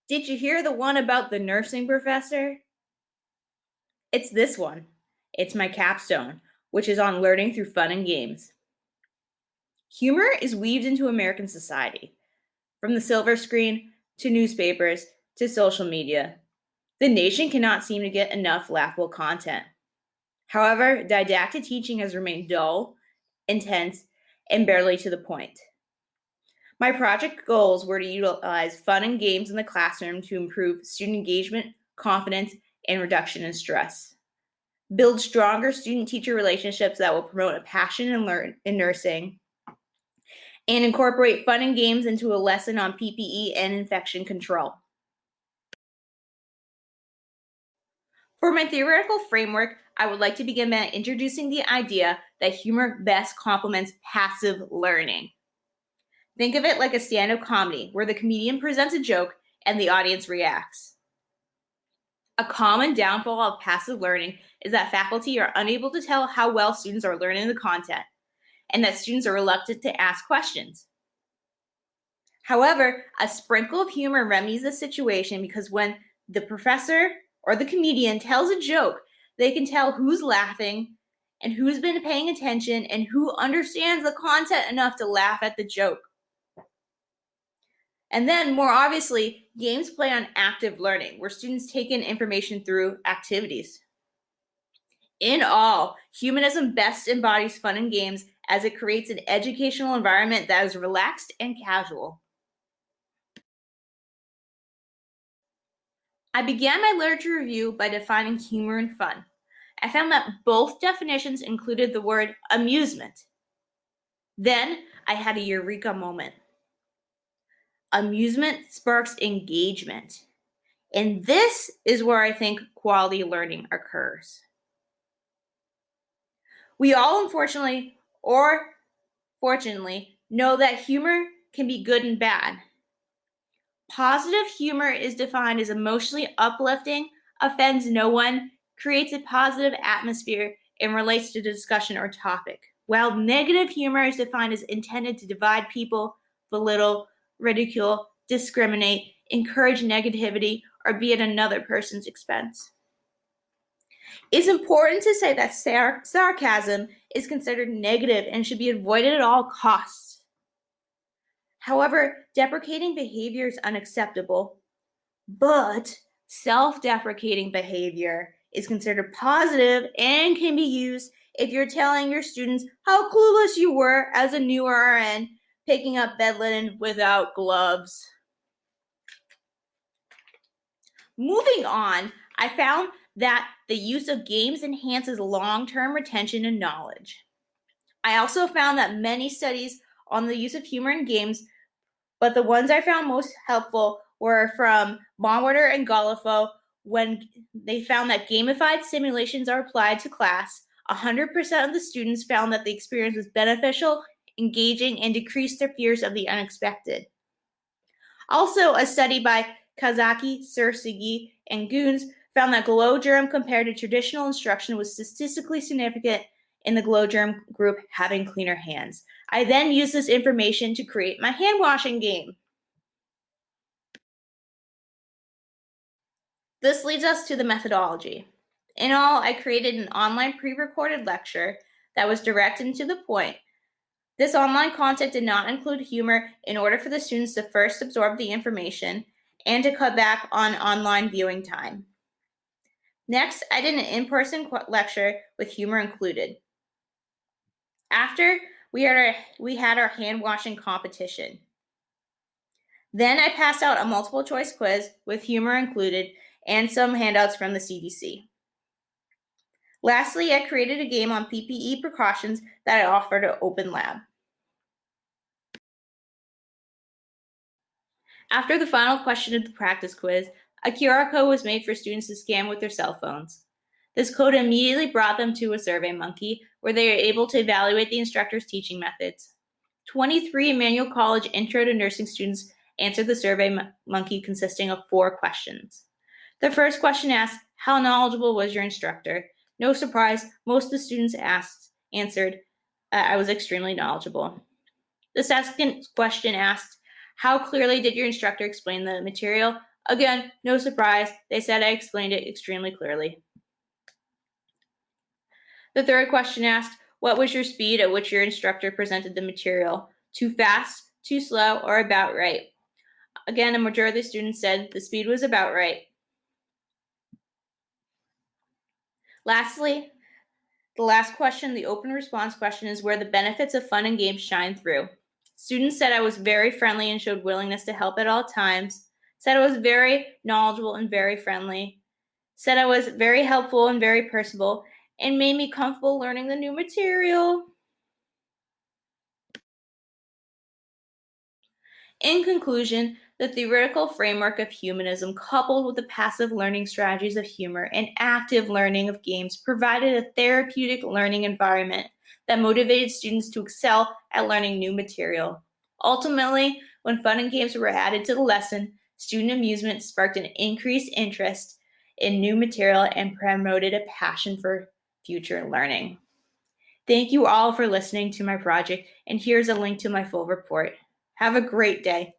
Did you hear the one about the nursing professor? It's this one. It's my capstone, which is on learning through fun and games. Humor is weaved into American society, from the silver screen to newspapers to social media. The nation cannot seem to get enough laughable content. However, didactic teaching has remained dull, intense, and barely to the point. My project goals were to utilize fun and games in the classroom to improve student engagement, confidence, and reduction in stress. Build stronger student-teacher relationships that will promote a passion in nursing, and incorporate fun and games into a lesson on PPE and infection control. For my theoretical framework, I would like to begin by introducing the idea that humor best complements passive learning. Think of it like a stand-up comedy where the comedian presents a joke and the audience reacts. A common downfall of passive learning is that faculty are unable to tell how well students are learning the content, and that students are reluctant to ask questions. However, a sprinkle of humor remedies the situation because when the professor or the comedian tells a joke, they can tell who's laughing and who's been paying attention and who understands the content enough to laugh at the joke. And then, more obviously, games play on active learning, where students take in information through activities. In all, humanism best embodies fun and games as it creates an educational environment that is relaxed and casual. I began my literature review by defining humor and fun. I found that both definitions included the word amusement. Then I had a eureka moment. Amusement sparks engagement. And this is where I think quality learning occurs. We all, unfortunately or fortunately, know that humor can be good and bad. Positive humor is defined as emotionally uplifting, offends no one, creates a positive atmosphere, and relates to the discussion or topic. While negative humor is defined as intended to divide people, belittle, ridicule, discriminate, encourage negativity, or be at another person's expense. It's important to say that sarcasm is considered negative and should be avoided at all costs. However, deprecating behavior is unacceptable, but self-deprecating behavior is considered positive and can be used if you're telling your students how clueless you were as a new RN picking up bed linen without gloves. Moving on, I found that the use of games enhances long-term retention and knowledge. I also found that many studies on the use of humor in games, but the ones I found most helpful were from Baumgartner and Galifo when they found that gamified simulations are applied to class. 100% of the students found that the experience was beneficial, engaging, and decreased their fears of the unexpected. Also, a study by Kazaki, Sursigi, and Goons found that glow germ compared to traditional instruction was statistically significant in the glow germ group having cleaner hands. I then used this information to create my hand washing game. This leads us to the methodology. In all, I created an online pre-recorded lecture that was direct and to the point. This online content did not include humor in order for the students to first absorb the information and to cut back on online viewing time. Next, I did an in-person lecture with humor included. After, we had our hand washing competition. Then I passed out a multiple choice quiz with humor included and some handouts from the CDC. Lastly, I created a game on PPE precautions that I offered an open lab. After the final question of the practice quiz, a QR code was made for students to scan with their cell phones. This code immediately brought them to a SurveyMonkey, where they were able to evaluate the instructor's teaching methods. 23 Emmanuel College Intro to Nursing students answered the SurveyMonkey, consisting of 4 questions. The first question asked, how knowledgeable was your instructor? No surprise, most of the students answered, I was extremely knowledgeable. The second question asked, how clearly did your instructor explain the material? Again, no surprise, they said I explained it extremely clearly. The third question asked, what was your speed at which your instructor presented the material? Too fast, too slow, or about right? Again, a majority of the students said the speed was about right. Lastly, the last question, the open response question, is where the benefits of fun and games shine through. Students said I was very friendly and showed willingness to help at all times, said I was very knowledgeable and very friendly, said I was very helpful and very personable, and made me comfortable learning the new material. In conclusion, the theoretical framework of humanism, coupled with the passive learning strategies of humor and active learning of games, provided a therapeutic learning environment that motivated students to excel at learning new material. Ultimately, when fun and games were added to the lesson, student amusement sparked an increased interest in new material and promoted a passion for future learning. Thank you all for listening to my project, and here's a link to my full report. Have a great day.